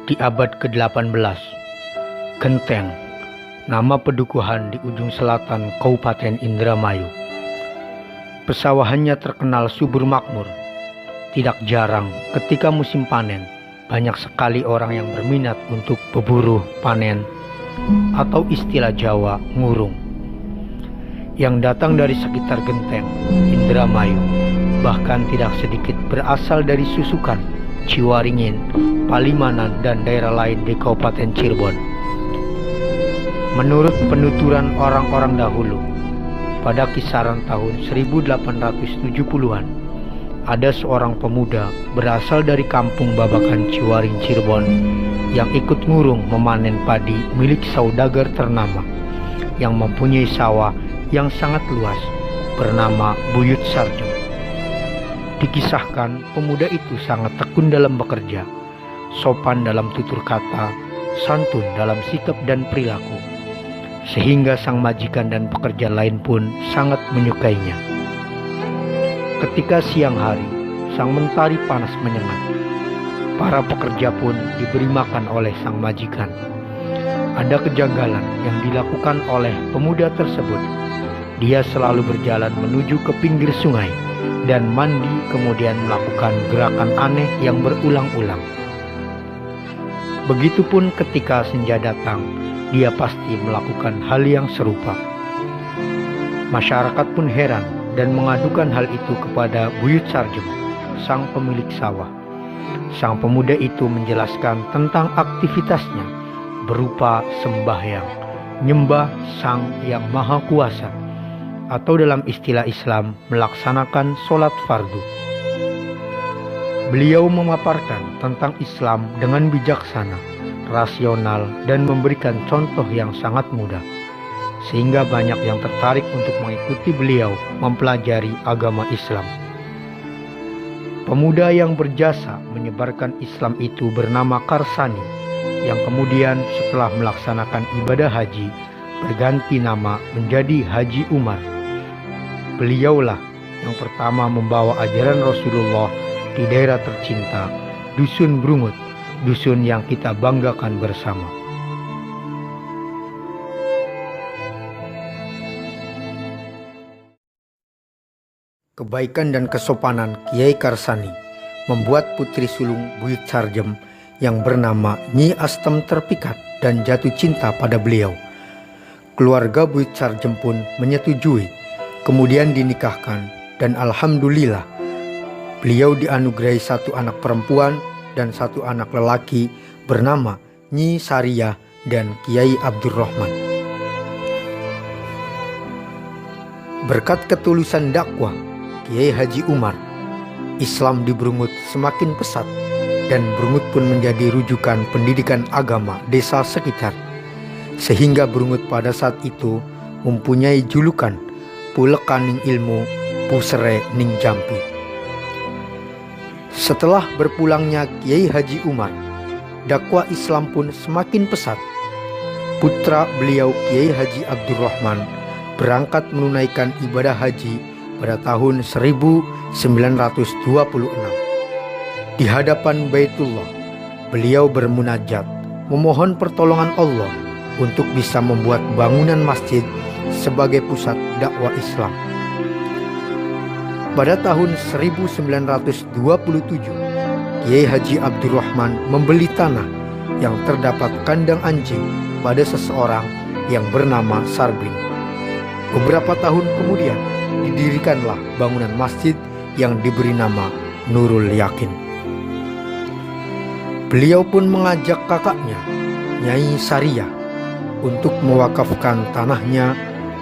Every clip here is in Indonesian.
Di abad ke-18, Genteng, nama pedukuhan di ujung selatan Kabupaten Indramayu. Pesawahannya terkenal subur makmur. Tidak jarang ketika musim panen, banyak sekali orang yang berminat untuk berburu panen atau istilah Jawa ngurung, yang datang dari sekitar Genteng, Indramayu. Bahkan tidak sedikit berasal dari Susukan, Ciwaringin, Palimanan, dan daerah lain di Kabupaten Cirebon. Menurut penuturan orang-orang dahulu, pada kisaran tahun 1870-an, ada seorang pemuda berasal dari kampung Babakan Ciwaring Cirebon yang ikut ngurung memanen padi milik saudagar ternama yang mempunyai sawah yang sangat luas bernama Buyut Sarjem. Dikisahkan pemuda itu sangat tekun dalam bekerja, sopan dalam tutur kata, santun dalam sikap dan perilaku, sehingga sang majikan dan pekerja lain pun sangat menyukainya. Ketika siang hari, sang mentari panas menyengat. Para pekerja pun diberi makan oleh sang majikan. Ada kejanggalan yang dilakukan oleh pemuda tersebut. Dia selalu berjalan menuju ke pinggir sungai dan mandi, kemudian melakukan gerakan aneh yang berulang-ulang. Begitupun ketika senja datang, dia pasti melakukan hal yang serupa. Masyarakat pun heran dan mengadukan hal itu kepada Buyut Sarjem, sang pemilik sawah. Sang pemuda itu menjelaskan tentang aktivitasnya berupa sembahyang, nyembah Sang Yang Maha Kuasa, atau dalam istilah Islam melaksanakan sholat fardu. Beliau memaparkan tentang Islam dengan bijaksana, rasional, dan memberikan contoh yang sangat mudah, sehingga banyak yang tertarik untuk mengikuti beliau mempelajari agama Islam. Pemuda yang berjasa menyebarkan Islam itu bernama Karsani, yang kemudian setelah melaksanakan ibadah haji berganti nama menjadi Haji Umar. Beliaulah yang pertama membawa ajaran Rasulullah di daerah tercinta, Dusun Brungut, dusun yang kita banggakan bersama. Kebaikan dan kesopanan Kiai Karsani membuat putri sulung Buyut Sarjem yang bernama Nyi Astem terpikat dan jatuh cinta pada beliau. Keluarga Buyut Sarjem pun menyetujui, kemudian dinikahkan, dan alhamdulillah beliau dianugerahi satu anak perempuan dan satu anak lelaki bernama Nyi Sariyah dan Kiai Abdurrahman. Berkat ketulusan dakwah Kiai Haji Umar, Islam di Brungut semakin pesat dan Brungut pun menjadi rujukan pendidikan agama desa sekitar, sehingga Brungut pada saat itu mempunyai julukan Pulekaning Ilmu Pusere Ning Jampi. Setelah berpulangnya Kiai Haji Umar, dakwah Islam pun semakin pesat. Putra beliau Kiai Haji Abdurrahman berangkat menunaikan ibadah haji pada tahun 1926. Di hadapan Baitullah, beliau bermunajat memohon pertolongan Allah untuk bisa membuat bangunan masjid sebagai pusat dakwah Islam. Pada tahun 1927, Kiai Haji Abdurrahman membeli tanah yang terdapat kandang anjing pada seseorang yang bernama Sarbin. Beberapa tahun kemudian didirikanlah bangunan masjid yang diberi nama Nurul Yakin. Beliau pun mengajak kakaknya, Nyai Sariyah, untuk mewakafkan tanahnya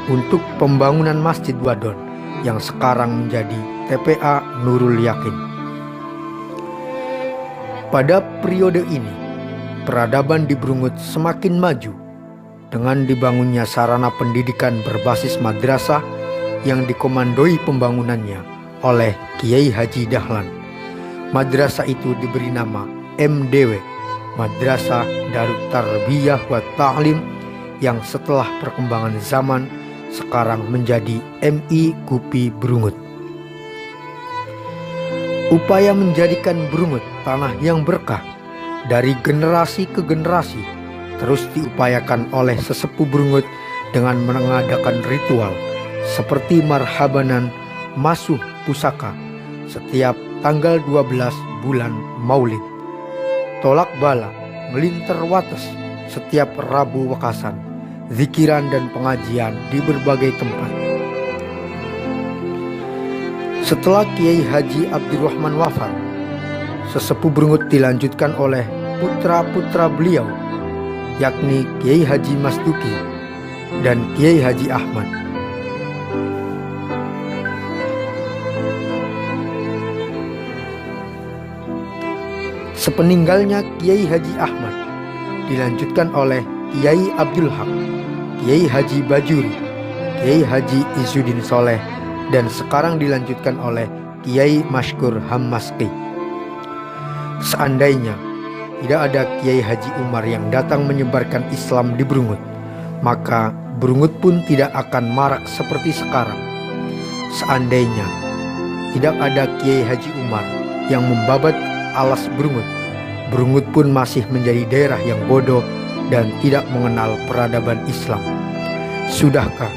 untuk pembangunan Masjid Wadon yang sekarang menjadi TPA Nurul Yakin. Pada periode ini, peradaban di Brungut semakin maju dengan dibangunnya sarana pendidikan berbasis madrasah yang dikomandoi pembangunannya oleh Kiai Haji Dahlan. Madrasah itu diberi nama MDW, Madrasah Darut Tarbiyah wa Ta'lim, yang setelah perkembangan zaman sekarang menjadi MI Gupi Brungut. Upaya menjadikan Brungut tanah yang berkah dari generasi ke generasi terus diupayakan oleh sesepuh Brungut dengan mengadakan ritual seperti marhabanan masuh pusaka setiap tanggal 12 bulan Maulid, tolak bala melinter wates setiap Rabu Wekasan, zikiran dan pengajian di berbagai tempat. Setelah Kiai Haji Abdurrahman wafat, sesepuh Brungut dilanjutkan oleh putra-putra beliau, yakni Kiai Haji Masduki dan Kiai Haji Ahmad. Sepeninggalnya Kiai Haji Ahmad, dilanjutkan oleh Kiai Abdul Haq, Kiai Haji Bajuri, Kiai Haji Izzuddin Soleh, dan sekarang dilanjutkan oleh Kiai Mashkur Hammaski. Seandainya tidak ada Kiai Haji Umar yang datang menyebarkan Islam di Brungut, maka Brungut pun tidak akan marak seperti sekarang. Seandainya tidak ada Kiai Haji Umar yang membabat alas Brungut, Brungut pun masih menjadi daerah yang bodoh dan tidak mengenal peradaban Islam. Sudahkah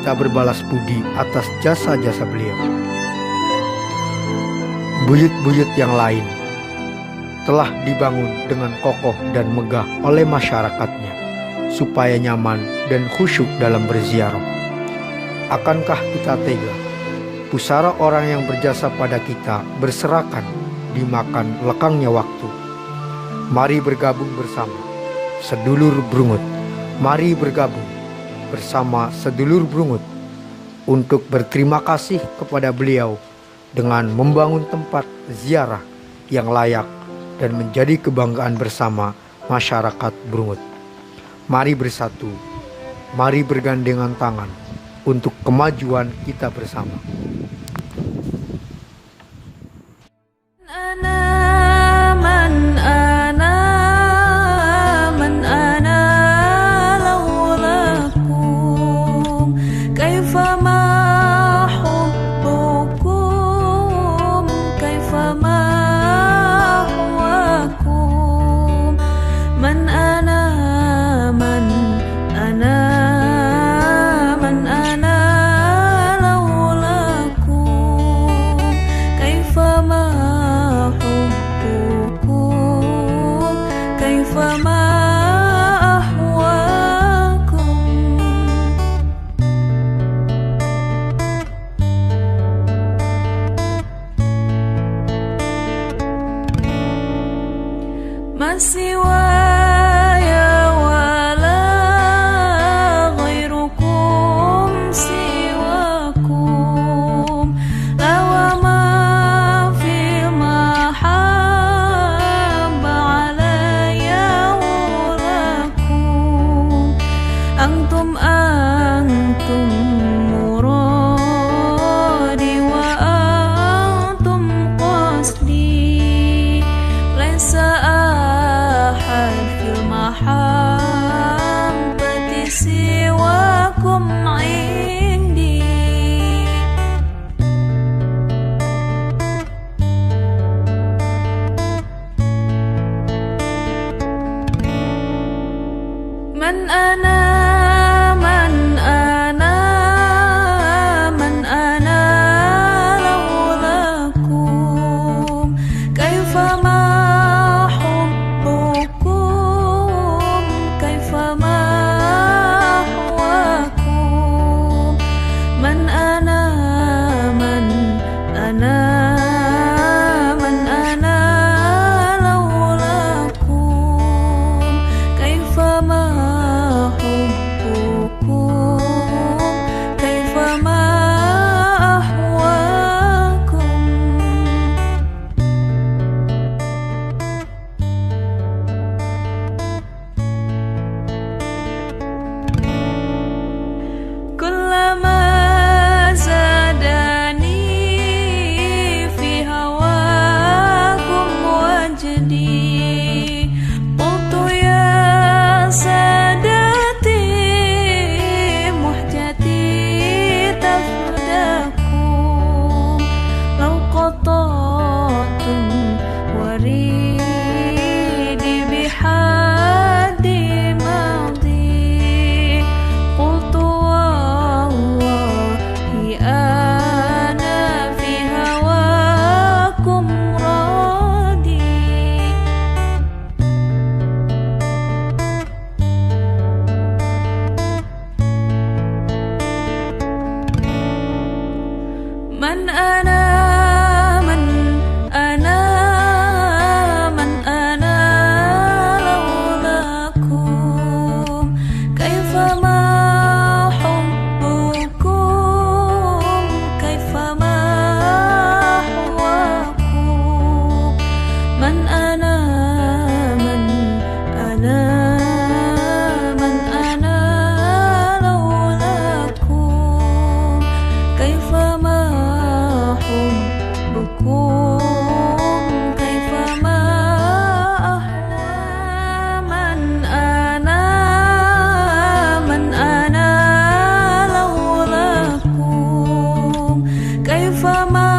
kita berbalas budi atas jasa-jasa beliau? Buyut-buyut yang lain telah dibangun dengan kokoh dan megah oleh masyarakatnya supaya nyaman dan khusyuk dalam berziarah. Akankah kita tega pusara orang yang berjasa pada kita berserakan dimakan lekangnya waktu? Mari bergabung bersama sedulur Brungut, mari bergabung bersama sedulur Brungut untuk berterima kasih kepada beliau dengan membangun tempat ziarah yang layak dan menjadi kebanggaan bersama masyarakat Brungut. Mari bersatu, mari bergandengan tangan untuk kemajuan kita bersama. كيفما